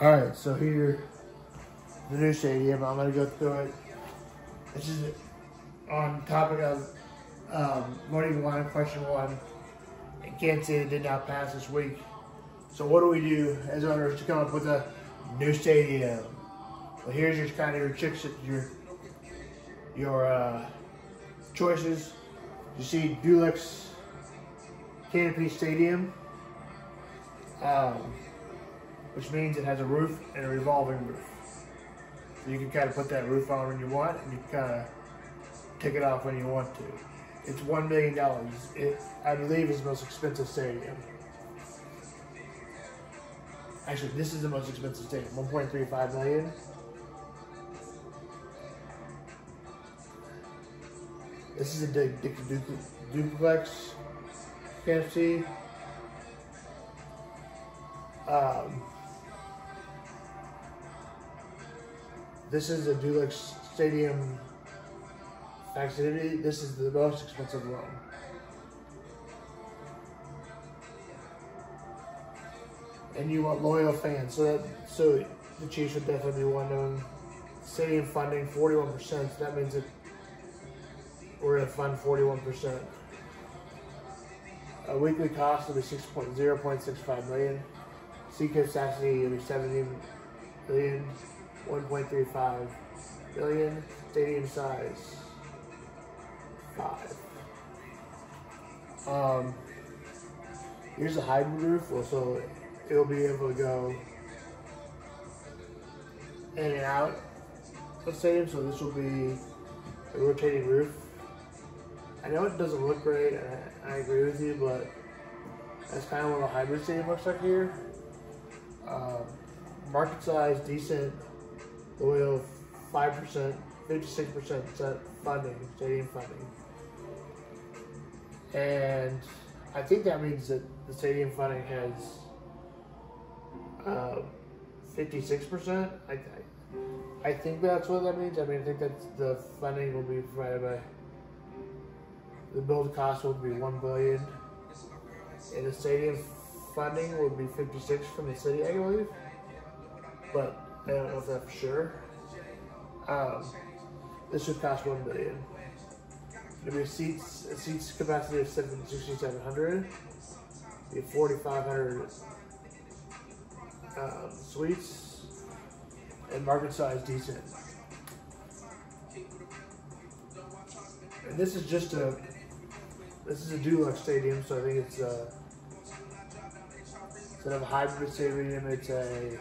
Alright, so here, the new stadium, I'm going to go through it. This is on topic of voting line, question 1. And Kansas City did not pass this week. So what do we do as owners to come up with a new stadium? Well, here's your kind of your choices. You see Dulux Canopy Stadium, which means it has a roof and a revolving roof. So you can kind of put that roof on when you want, and you can kind of take it off when you want to. It's $1 million. I believe, is the most expensive stadium. Actually, this is the most expensive stadium, $1.35 million. This is a duplex KFC. This is a Dulux Stadium facility. This is the most expensive one. And you want loyal fans, so the Chiefs would definitely be one of them. Stadium funding 41%. So that means that we're going to fund 41%. A weekly cost will be $0.65 million. Seat capacity will be 70 million. 1.35 billion. Stadium size 5. Here's a hybrid roof, so it'll be able to go in and out of the stadium. So this will be a rotating roof. I know it doesn't look great, and I agree with you, but that's kind of what a hybrid stadium looks like here. Market size, decent, loyal, 5%, 56% funding, stadium funding. And I think that means that the stadium funding has 56%. I think that's what that means. I mean, I think that the funding will be provided by, the build cost will be $1 billion, and the stadium funding will be 56 from the city, I believe. But I don't know if that's for sure. This should cost $1 billion. There'll be a seats capacity of 6,700. Be 4,500 suites, and market size decent. And this is just a Dulux stadium, so I think it's instead of a hybrid stadium, it's a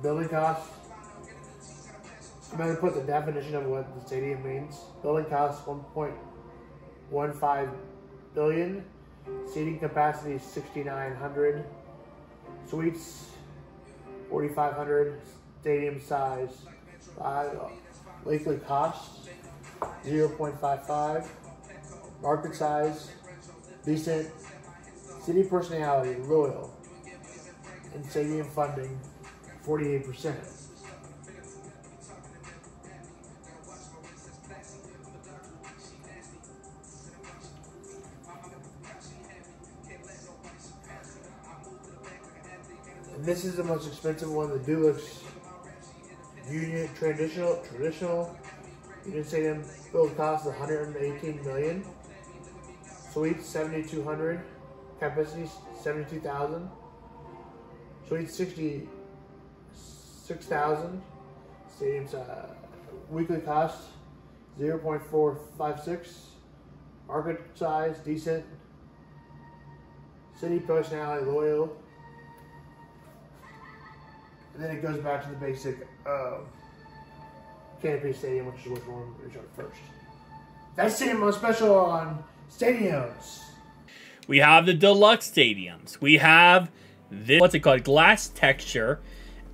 building cost. I'm going to put the definition of what the stadium means. Building cost 1.15 billion. Seating capacity 6,900. Suites 4,500. Stadium size 5. Weekly cost 0.55. Market size decent. City personality loyal. And stadium funding 48%. And this is the most expensive one, the Dulux Union traditional Union Stadium. Build cost 118 million. Suites 7,200. Capacity 72,000. Suites 66,000. Stadium's weekly cost 0.456. Market size decent. City personality loyal. And then it goes back to the basic Canopy Stadium, which is which one we showed first. That's the most special on stadiums. We have the deluxe stadiums. We have this, what's it called, glass texture.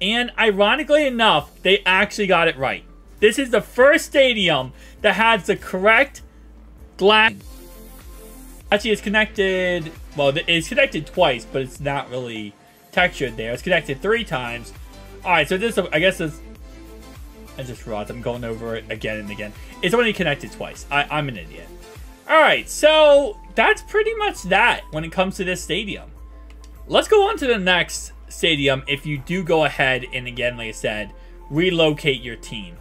And ironically enough, they actually got it right. This is the first stadium that has the correct glass. Actually, it's connected, well, it's connected twice, but it's not really textured there. It's connected 3 times. Alright, so this, I guess this, I just realized I'm going over it again and again. It's only connected twice. I'm an idiot. Alright, so that's pretty much that when it comes to this stadium. Let's go on to the next stadium if you do go ahead and, again, like I said, relocate your team.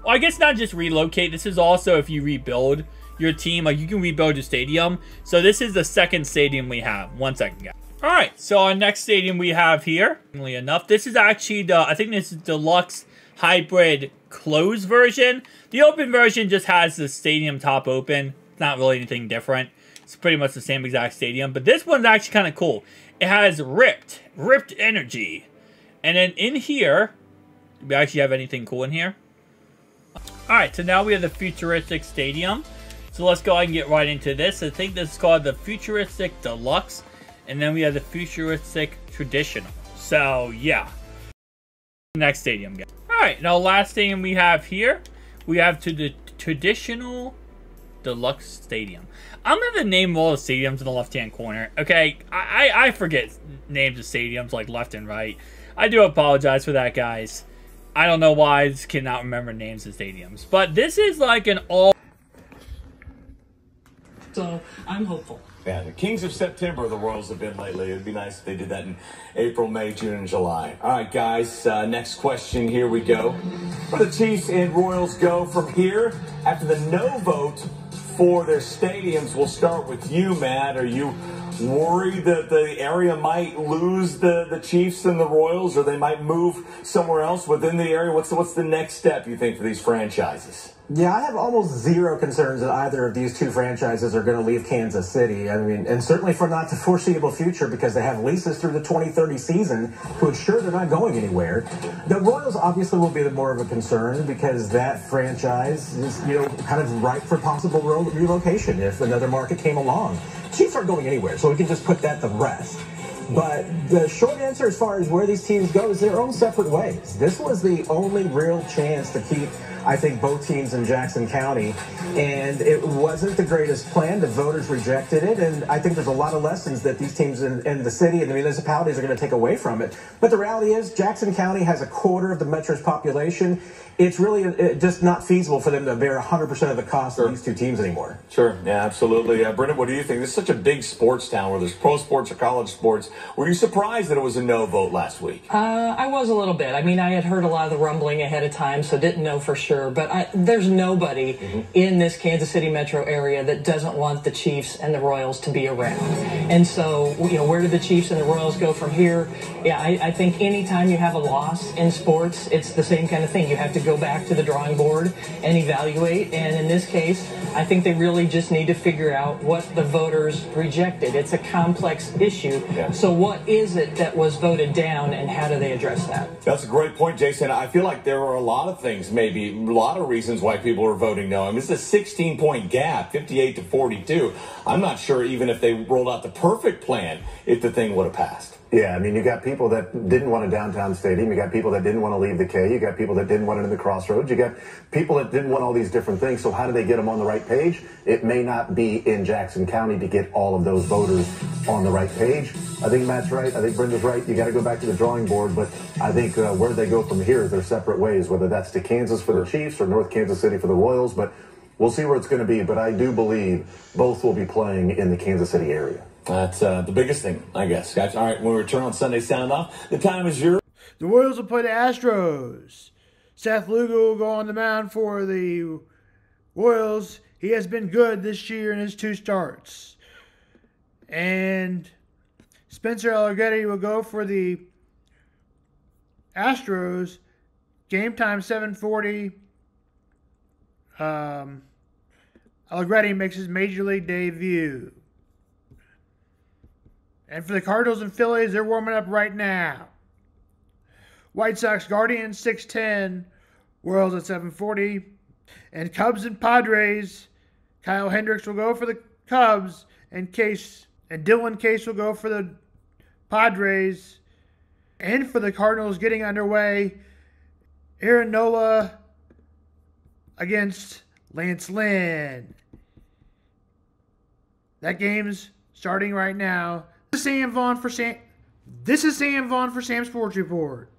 Well, I guess not just relocate. This is also if you rebuild your team. Like, you can rebuild your stadium. So this is the second stadium we have. 1 second, guys. Alright, so our next stadium we have here, funnily enough, this is actually the, I think this is deluxe hybrid closed version. The open version just has the stadium top open. It's not really anything different. It's pretty much the same exact stadium. But this one's actually kind of cool. It has ripped energy. And then in here, do we actually have anything cool in here? Alright, so now we have the futuristic stadium. So let's go ahead and get right into this. I think this is called the futuristic deluxe. And then we have the futuristic traditional. So yeah. Next stadium, guys. Alright, now last stadium we have here. We have to the traditional deluxe stadium. I'm going to name all the stadiums in the left-hand corner. Okay, I forget names of stadiums like left and right. I do apologize for that, guys. I don't know why I just cannot remember names of stadiums. But this is like an all... So, I'm hopeful. Yeah, the Kings of September the Royals have been lately. It'd be nice if they did that in April, May, June, and July. All right, guys, next question. Here we go. Where the Chiefs and Royals go from here after the no vote for their stadiums? We'll start with you, Matt. Are you worried that the area might lose the Chiefs and the Royals, or they might move somewhere else within the area? What's the next step, you think, for these franchises? Yeah, I have almost zero concerns that either of these two franchises are going to leave Kansas City. I mean, and certainly for not the foreseeable future, because they have leases through the 2030 season to ensure they're not going anywhere. The Royals obviously will be the more of a concern because that franchise is, kind of ripe for possible relocation if another market came along. Chiefs aren't going anywhere, so we can just put that to rest. But the short answer as far as where these teams go is their own separate ways. This was the only real chance to keep, I think, both teams in Jackson County, and it wasn't the greatest plan. The voters rejected it, and I think there's a lot of lessons that these teams in the city and the municipalities are going to take away from it. But the reality is Jackson County has a quarter of the metro's population. It's really just not feasible for them to bear 100% of the cost of these two teams anymore. Sure, yeah, absolutely. Brendan, what do you think? This is such a big sports town where there's pro sports or college sports. Were you surprised that it was a no vote last week? I was a little bit. I mean, I had heard a lot of the rumbling ahead of time, so didn't know for sure. But there's nobody in this Kansas City metro area that doesn't want the Chiefs and the Royals to be around. And so, where do the Chiefs and the Royals go from here? Yeah, I think anytime you have a loss in sports, it's the same kind of thing. You have to go back to the drawing board and evaluate. And in this case, I think they really just need to figure out what the voters rejected. It's a complex issue. Yeah. So what is it that was voted down, and how do they address that? That's a great point, Jason. I feel like there were a lot of things, maybe a lot of reasons why people were voting no. I mean, it's a 16-point gap, 58 to 42. I'm not sure even if they rolled out the perfect plan, if the thing would have passed. Yeah, I mean, you got people that didn't want a downtown stadium. You got people that didn't want to leave the K. You got people that didn't want it in the crossroads. You got people that didn't want all these different things. So how do they get them on the right page? It may not be in Jackson County to get all of those voters on the right page. I think Matt's right. I think Brenda's right. You got to go back to the drawing board. But I think where they go from here is their separate ways, whether that's to Kansas for the Chiefs or North Kansas City for the Royals. But we'll see where it's going to be. But I do believe both will be playing in the Kansas City area. That's the biggest thing, I guess. Guys, all right, when we return on Sunday Sound Off, the time is yours. The Royals will play the Astros. Seth Lugo will go on the mound for the Royals. He has been good this year in his 2 starts. And Spencer Allegretti will go for the Astros. Game time 7:40. Allegretti makes his Major League debut. And for the Cardinals and Phillies, they're warming up right now. White Sox Guardians 6:10, Royals at 7:40, and Cubs and Padres. Kyle Hendricks will go for the Cubs, and Dylan Case will go for the Padres. And for the Cardinals getting underway, Aaron Nola against Lance Lynn. That game's starting right now. This is Sam Vaughan for Sam Sports Report.